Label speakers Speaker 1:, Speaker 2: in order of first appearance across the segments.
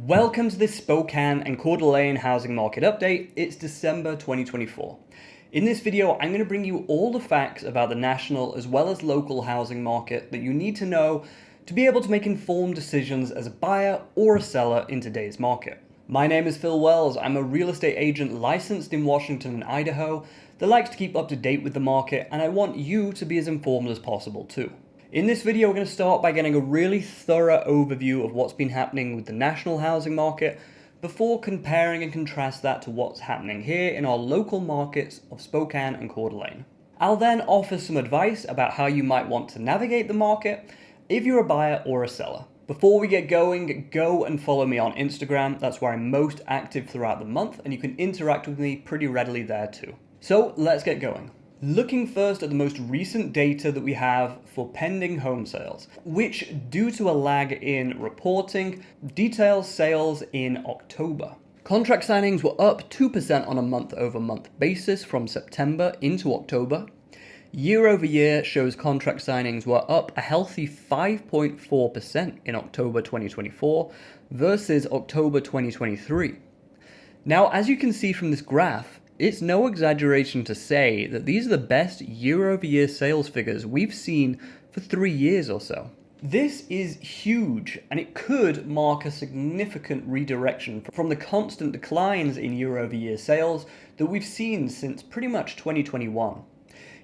Speaker 1: Welcome to this Spokane and Coeur housing market update. It's December 2024. In this video, I'm going to bring you all the facts about the national as well as local housing market that you need to know to be able to make informed decisions as a buyer or a seller in today's market. My name is Phil Wells. I'm a real estate agent licensed in Washington and Idaho that likes to keep up to date with the market, and I want you to be as informed as possible too. In this video, we're going to start by getting a really thorough overview of what's been happening with the national housing market before comparing and contrast that to what's happening here in our local markets of Spokane and Coeur. I'll then offer some advice about how you might want to navigate the market if you're a buyer or a seller. Before we get going, go and follow me on Instagram. That's where I'm most active throughout the month, and you can interact with me pretty readily there too. So let's get going. Looking first at the most recent data that we have for pending home sales, which, due to a lag in reporting, details sales in October. Contract signings were up 2% on a month-over-month basis from September into October. Year-over-year shows contract signings were up a healthy 5.4% in October 2024 versus October 2023. Now, as you can see from this graph, it's no exaggeration to say that these are the best year-over-year sales figures we've seen for 3 years or so. This is huge, and it could mark a significant redirection from the constant declines in year-over-year sales that we've seen since pretty much 2021.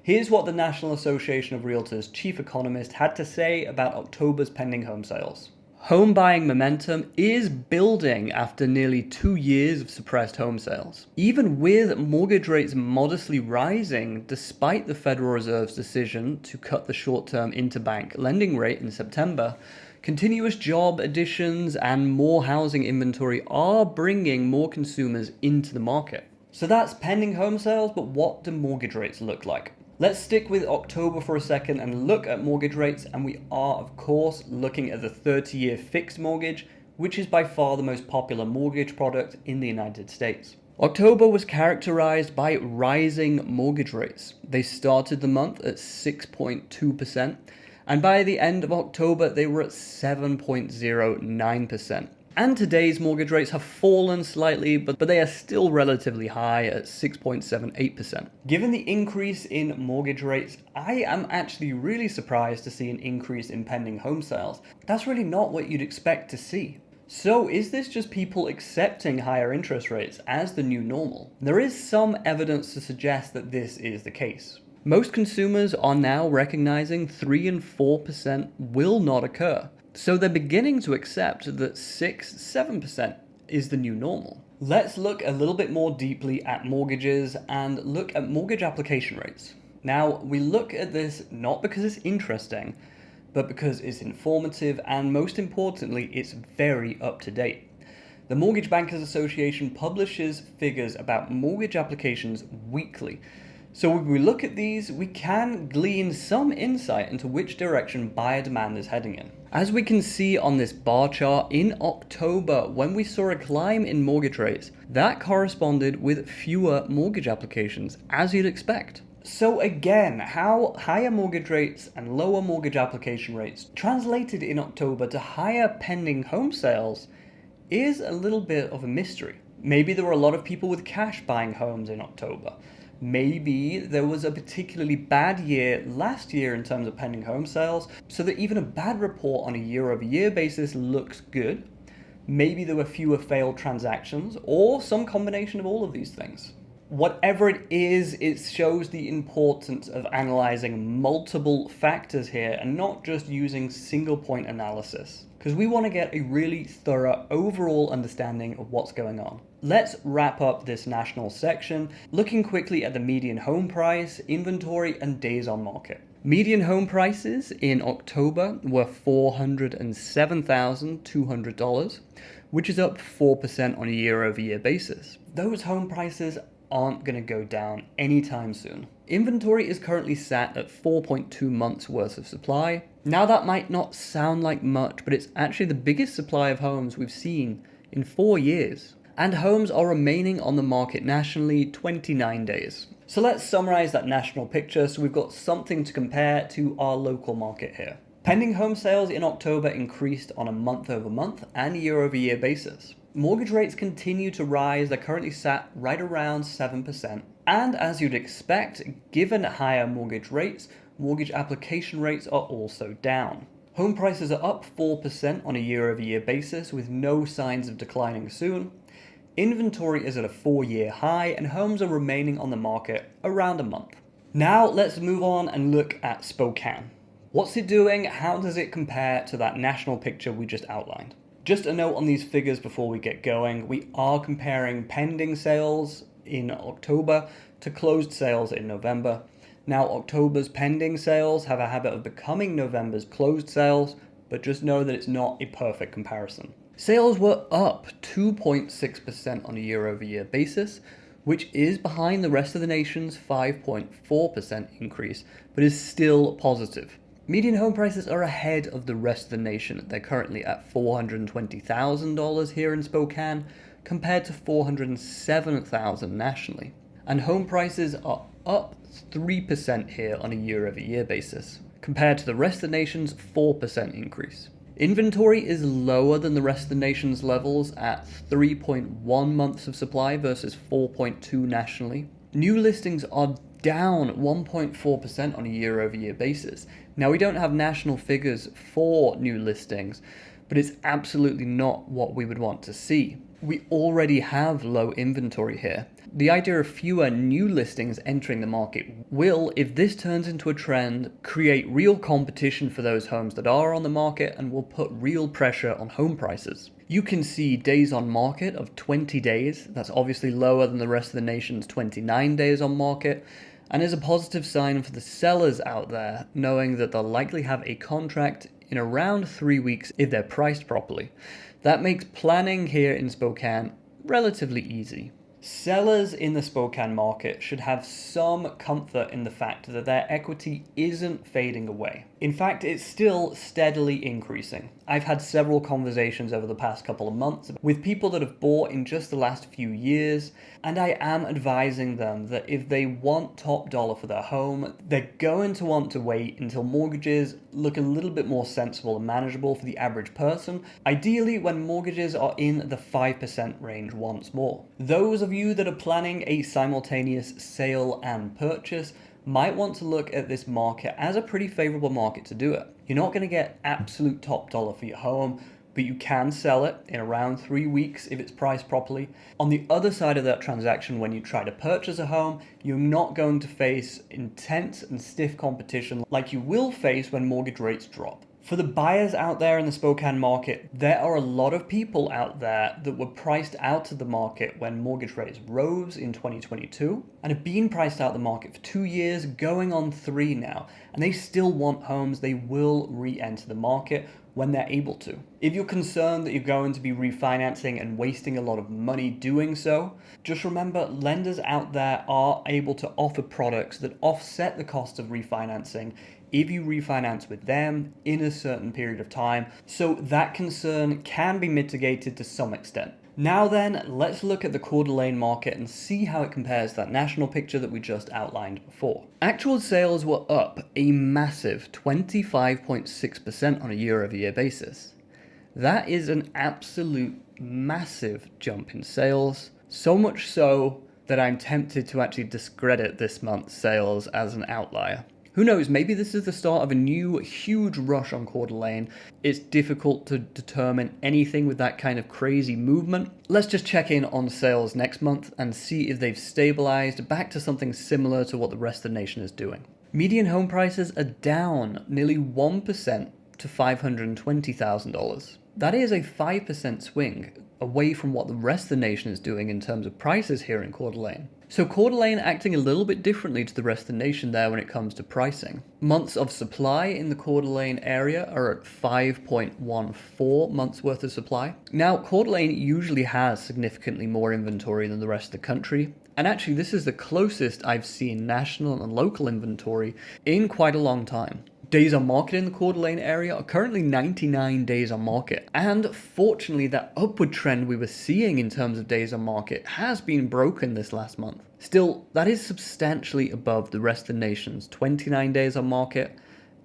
Speaker 1: Here's what the National Association of Realtors chief economist had to say about October's pending home sales. Home buying momentum is building after nearly 2 years of suppressed home sales. Even with mortgage rates modestly rising despite the Federal Reserve's decision to cut the short-term interbank lending rate in September, continuous job additions and more housing inventory are bringing more consumers into the market. So that's pending home sales, but what do mortgage rates look like? Let's stick with October for a second and look at mortgage rates, and we are, of course, looking at the 30-year fixed mortgage, which is by far the most popular mortgage product in the United States. October was characterized by rising mortgage rates. They started the month at 6.2%, and by the end of October, they were at 7.09%. And today's mortgage rates have fallen slightly, but they are still relatively high at 6.78%. Given the increase in mortgage rates, I am actually really surprised to see an increase in pending home sales. That's really not what you'd expect to see. So is this just people accepting higher interest rates as the new normal? There is some evidence to suggest that this is the case. Most consumers are now recognizing 3 and 4% will not occur. So they're beginning to accept that 6-7% is the new normal. Let's look a little bit more deeply at mortgages and look at mortgage application rates. Now, we look at this not because it's interesting, but because it's informative, and most importantly, it's very up to date. The Mortgage Bankers Association publishes figures about mortgage applications weekly. So when we look at these, we can glean some insight into which direction buyer demand is heading in. As we can see on this bar chart, in October, when we saw a climb in mortgage rates, that corresponded with fewer mortgage applications, as you'd expect. So again, how higher mortgage rates and lower mortgage application rates translated in October to higher pending home sales is a little bit of a mystery. Maybe there were a lot of people with cash buying homes in October. Maybe there was a particularly bad year last year in terms of pending home sales, so that even a bad report on a year-over-year basis looks good. Maybe there were fewer failed transactions, or some combination of all of these things. Whatever it is, it shows the importance of analyzing multiple factors here and not just using single-point analysis, because we want to get a really thorough overall understanding of what's going on. Let's wrap up this national section looking quickly at the median home price, inventory, and days on market. Median home prices in October were $407,200, which is up 4% on a year-over-year basis. Those home prices aren't going to go down anytime soon. Inventory is currently sat at 4.2 months worth of supply. Now that might not sound like much, but it's actually the biggest supply of homes we've seen in 4 years. And homes are remaining on the market nationally 29 days. So let's summarize that national picture so we've got something to compare to our local market here. Pending home sales in October increased on a month-over-month and year-over-year basis. Mortgage rates continue to rise. They're currently sat right around 7%. And as you'd expect, given higher mortgage rates, mortgage application rates are also down. Home prices are up 4% on a year-over-year basis with no signs of declining soon. Inventory is at a 4-year high and homes are remaining on the market around a month. Now let's move on and look at Spokane. What's it doing? How does it compare to that national picture we just outlined? Just a note on these figures before we get going. We are comparing pending sales in October to closed sales in November. Now, October's pending sales have a habit of becoming November's closed sales, but just know that it's not a perfect comparison. Sales were up 2.6% on a year-over-year basis, which is behind the rest of the nation's 5.4% increase, but is still positive. Median home prices are ahead of the rest of the nation. They're currently at $420,000 here in Spokane, compared to $407,000 nationally. And home prices are up 3% here on a year-over-year basis, compared to the rest of the nation's 4% increase. Inventory is lower than the rest of the nation's levels at 3.1 months of supply versus 4.2 nationally. New listings are down 1.4% on a year-over-year basis. Now, we don't have national figures for new listings, but it's absolutely not what we would want to see. We already have low inventory here. The idea of fewer new listings entering the market will, if this turns into a trend, create real competition for those homes that are on the market and will put real pressure on home prices. You can see days on market of 20 days. That's obviously lower than the rest of the nation's 29 days on market, and is a positive sign for the sellers out there, knowing that they'll likely have a contract in around 3 weeks if they're priced properly. That makes planning here in Spokane relatively easy. Sellers in the Spokane market should have some comfort in the fact that their equity isn't fading away. In fact, it's still steadily increasing. I've had several conversations over the past couple of months with people that have bought in just the last few years, and I am advising them that if they want top dollar for their home, they're going to want to wait until mortgages look a little bit more sensible and manageable for the average person, ideally when mortgages are in the 5% range once more. Those of you that are planning a simultaneous sale and purchase might want to look at this market as a pretty favorable market to do it. You're not going to get absolute top dollar for your home, but you can sell it in around 3 weeks if it's priced properly. On the other side of that transaction, when you try to purchase a home, you're not going to face intense and stiff competition like you will face when mortgage rates drop. For the buyers out there in the Spokane market, there are a lot of people out there that were priced out of the market when mortgage rates rose in 2022 and have been priced out of the market for 2 years, going on 3 now, and they still want homes. They will re-enter the market when they're able to. If you're concerned that you're going to be refinancing and wasting a lot of money doing so, just remember lenders out there are able to offer products that offset the cost of refinancing if you refinance with them in a certain period of time, so that concern can be mitigated to some extent. Now then, let's look at the Coeur d'Alene market and see how it compares to that national picture that we just outlined before. Actual sales were up a massive 25.6% on a year-over-year basis. That is an absolute massive jump in sales, so much so that I'm tempted to actually discredit this month's sales as an outlier. Who knows, maybe this is the start of a new huge rush on Coeur d'Alene. It's difficult to determine anything with that kind of crazy movement. Let's just check in on sales next month and see if they've stabilized back to something similar to what the rest of the nation is doing. Median home prices are down nearly 1% to $520,000. That is a 5% swing away from what the rest of the nation is doing in terms of prices here in Coeur d'Alene. So Coeur d'Alene acting a little bit differently to the rest of the nation there when it comes to pricing. Months of supply in the Coeur d'Alene area are at 5.14 months worth of supply. Now, Coeur d'Alene usually has significantly more inventory than the rest of the country. And actually, this is the closest I've seen national and local inventory in quite a long time. Days on market in the Coeur d'Alene area are currently 99 days on market. And fortunately, that upward trend we were seeing in terms of days on market has been broken this last month. Still, that is substantially above the rest of the nation's 29 days on market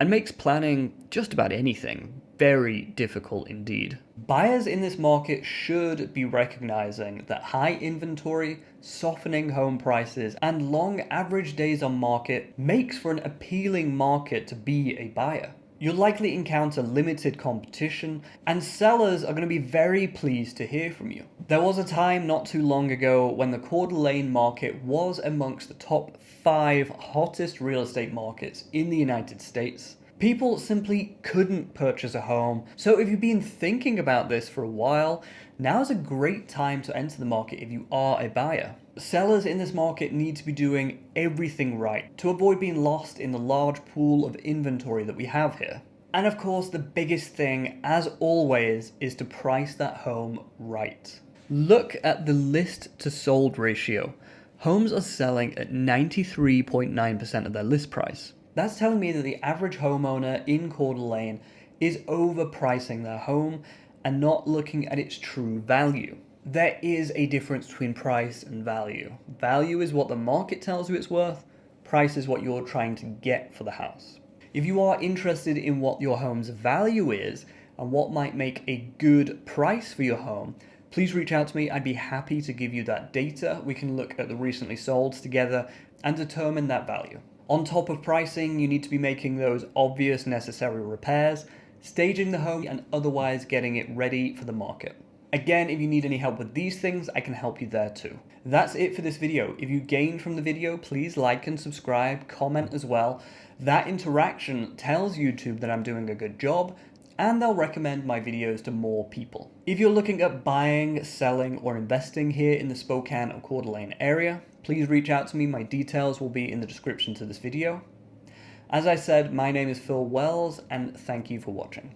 Speaker 1: and makes planning just about anything very difficult indeed. Buyers in this market should be recognizing that high inventory, softening home prices, and long average days on market makes for an appealing market to be a buyer. You'll likely encounter limited competition, and sellers are going to be very pleased to hear from you. There was a time not too long ago when the Coeur market was amongst the top 5 hottest real estate markets in the United States. People simply couldn't purchase a home, so if you've been thinking about this for a while, now's a great time to enter the market if you are a buyer. Sellers in this market need to be doing everything right to avoid being lost in the large pool of inventory that we have here. And of course, the biggest thing, as always, is to price that home right. Look at the list to sold ratio. Homes are selling at 93.9% of their list price. That's telling me that the average homeowner in Coeur d'Alene is overpricing their home and not looking at its true value. There is a difference between price and value. Value is what the market tells you it's worth. Price is what you're trying to get for the house. If you are interested in what your home's value is and what might make a good price for your home, please reach out to me. I'd be happy to give you that data. We can look at the recently solds together and determine that value. On top of pricing, you need to be making those obvious necessary repairs, staging the home, and otherwise getting it ready for the market. Again, if you need any help with these things, I can help you there too. That's it for this video. If you gained from the video, please like and subscribe, comment as well. That interaction tells YouTube that I'm doing a good job, and they'll recommend my videos to more people. If you're looking at buying, selling, or investing here in the Spokane and Coeur d'Alene area, please reach out to me. My details will be in the description to this video. As I said, my name is Phil Wells, and thank you for watching.